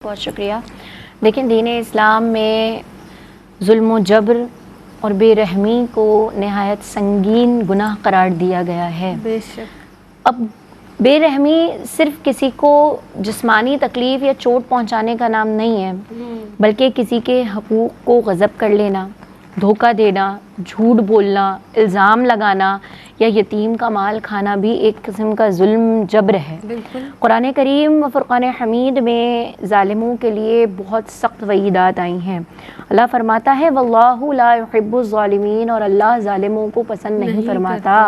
بہت شکریہ۔ دیکھیں، دین اسلام میں ظلم و جبر اور بے رحمی کو نہایت سنگین گناہ قرار دیا گیا ہے۔ بے شک۔ اب بے رحمی صرف کسی کو جسمانی تکلیف یا چوٹ پہنچانے کا نام نہیں ہے، بلکہ کسی کے حقوق کو غصب کر لینا، دھوکہ دینا، جھوٹ بولنا، الزام لگانا یا یتیم کا مال کھانا بھی ایک قسم کا ظلم جبر ہے۔ بالکل۔ قرآن کریم و فرقان حمید میں ظالموں کے لیے بہت سخت وعیدات آئی ہیں۔ اللہ فرماتا ہے واللہ لا يحب الظالمین، اور اللہ ظالموں کو پسند نہیں فرماتا۔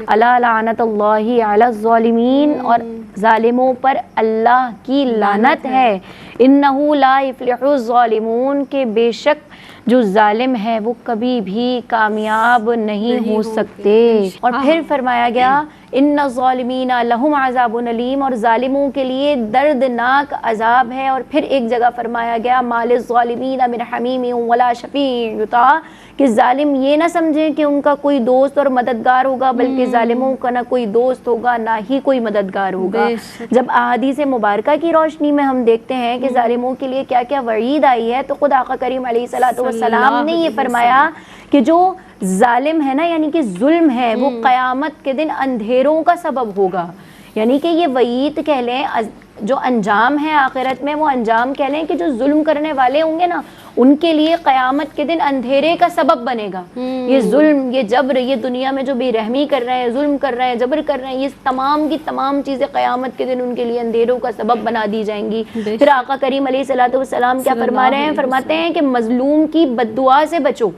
الا لعنت اللہ علی الظالمین، اور ظالموں پر اللہ کی لعنت ہے۔ انہ لا یفلح الظالمون، کہ بے شک جو ظالم ہے وہ کبھی بھی کامیاب نہیں ہو سکتے۔ اور پھر فرمایا گیا ان الظالمین لہم عذاب علیم، اور ظالموں کے لیے دردناک عذاب ہے۔ اور پھر ایک جگہ فرمایا گیا ما للظالمین من حمیم ولا شفیع یطاع، کہ ظالم یہ نہ سمجھیں کہ ان کا کوئی دوست اور مددگار ہوگا، بلکہ ظالموں کا نہ کوئی دوست ہوگا نہ ہی کوئی مددگار ہوگا۔ جب احادیث مبارکہ کی روشنی میں ہم دیکھتے ہیں کہ ظالموں کے لیے کیا کیا وعید آئی ہے، تو خود آقا کریم علیہ الصلوۃ والسلام نے یہ فرمایا کہ جو ظالم ہے نا، یعنی کہ ظلم ہے، وہ قیامت کے دن اندھیروں کا سبب ہوگا۔ یعنی کہ یہ وعید کہہ لیں، جو انجام ہے آخرت میں، وہ انجام کہہ لیں کہ جو ظلم کرنے والے ہوں گے نا، ان کے لیے قیامت کے دن اندھیرے کا سبب بنے گا۔ یہ ظلم، یہ جبر، یہ دنیا میں جو بے رحمی کر رہے ہیں، ظلم کر رہے ہیں، جبر کر رہے ہیں، یہ تمام کی تمام چیزیں قیامت کے دن ان کے لیے اندھیروں کا سبب بنا دی جائیں گی۔ پھر آقا کریم علیہ الصلوۃ والسلام کیا فرما رہے ہیں؟ فرماتے ہیں کہ مظلوم کی بد دعا سے بچو۔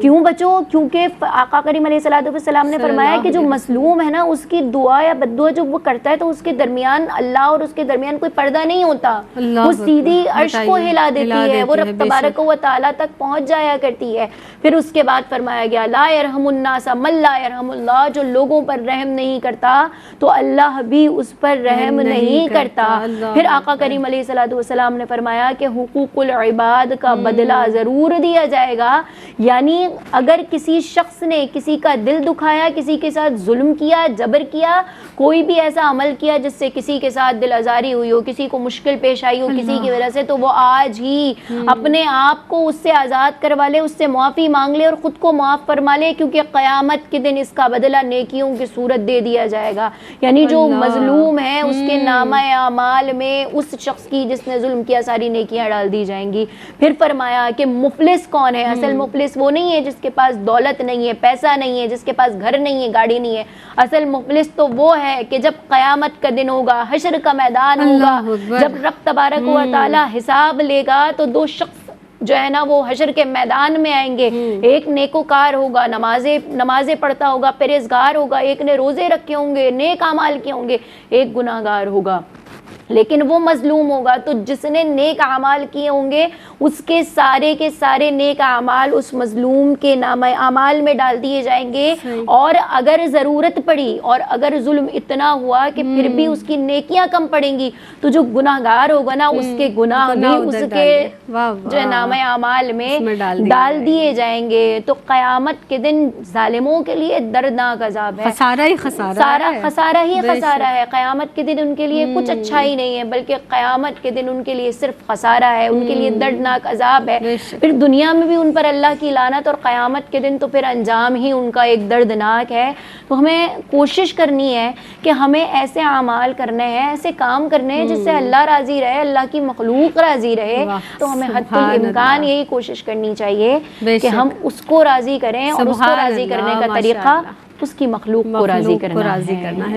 کیوں بچو؟ کیونکہ آقا کریم علیہ الصلوۃ والسلام نے فرمایا کہ جو مظلوم ہے نا، اس کی دعا یا بد دعا جو وہ کرتا ہے تو اس کے درمیان اللہ اور اس کے درمیان کوئی پردہ نہیں ہوتا، وہ سیدھی عرش کو ہلا دیتی ہے، وہ رب تبارک و تعالیٰ تک پہنچ جایا کرتی ہے۔ پھر اس کے بعد فرمایا گیا لا یرحم الناس من لا یرحم اللہ، جو لوگوں پر رحم نہیں کرتا تو اللہ بھی اس پر رحم نہیں کرتا۔ پھر آقا کریم علیہ الصلوۃ والسلام نے فرمایا کہ حقوق العباد کا بدلہ ضرور دیا جائے گا، یعنی اگر کسی شخص نے کسی کا دل دکھایا، کسی کے ساتھ ظلم کیا، جبر کیا، کوئی بھی ایسا عمل کیا جس سے کسی کے ساتھ دل آزاری ہوئی ہو، کسی کو مشکل پیش آئی ہو کسی کی وجہ سے، تو وہ آج ہی اپنے آپ کو اس سے آزاد کروا لے، اس سے معافی مانگ لے اور خود کو معاف فرما لے، کیونکہ قیامت کے دن اس کا بدلہ نیکیوں کی صورت دے دیا جائے گا۔ یعنی جو مظلوم ہے اس کے نامہ اعمال میں اس شخص کی جس نے ظلم کیا ساری نیکیاں ڈال دی جائیں گی۔ پھر فرمایا کہ مفلس کون ہے؟ اصل مفلس وہ نہیں ہے جس کے پاس دولت نہیں ہے، پیسہ نہیں ہے، جس کے پاس گھر نہیں ہے، گاڑی نہیں ہے۔ اصل مفلس تو وہ ہے کہ جب قیامت کا دن ہوگا، حشر کا میدان ہوگا، جب رب تبارک و تعالی حساب لے گا، تو دو شخص جو ہے نا وہ حشر کے میدان میں آئیں گے۔ ایک نیکوکار ہوگا، نمازیں پڑھتا ہوگا، پرہیزگار ہوگا، ایک نے روزے رکھے ہوں گے، نیک اعمال کیے ہوں گے، ایک گناہ گار ہوگا، لیکن وہ مظلوم ہوگا۔ تو جس نے نیک اعمال کیے ہوں گے اس کے سارے نیک اعمال اس مظلوم کے نامہ اعمال میں ڈال دیے جائیں گے، اور اگر ضرورت پڑی اور اگر ظلم اتنا ہوا کہ پھر بھی اس کی نیکیاں کم پڑیں گی، تو جو گناہ گار ہوگا نا اس کے گناہ بھی اس کے جو نامہ اعمال میں ڈال دیے جائیں گے۔ تو قیامت کے دن ظالموں کے لیے دردناک عذاب ہے، خسارہ ہی خسارہ، سارا خسارہ ہی خسارہ ہے۔ قیامت کے دن ان کے لیے کچھ اچھا ہی نہیں ہے، بلکہ قیامت کے دن ان کے لیے صرف خسارہ ہے، ان کے لیے دردناک عذاب ہے۔ پھر دنیا میں بھی ان پر اللہ کی لعنت، اور قیامت کے دن تو پھر انجام ہی ان کا ایک دردناک ہے۔ تو ہمیں کوشش کرنی ہے کہ ہمیں ایسے اعمال کرنے ہیں، ایسے کام کرنے ہیں جس سے اللہ راضی رہے، اللہ کی مخلوق راضی رہے۔ تو ہمیں حد الامکان یہی کوشش کرنی چاہیے کہ ہم اس کو راضی کریں، اور اس کو راضی کرنے کا طریقہ اس کی مخلوق کو راضی کرنا ہے۔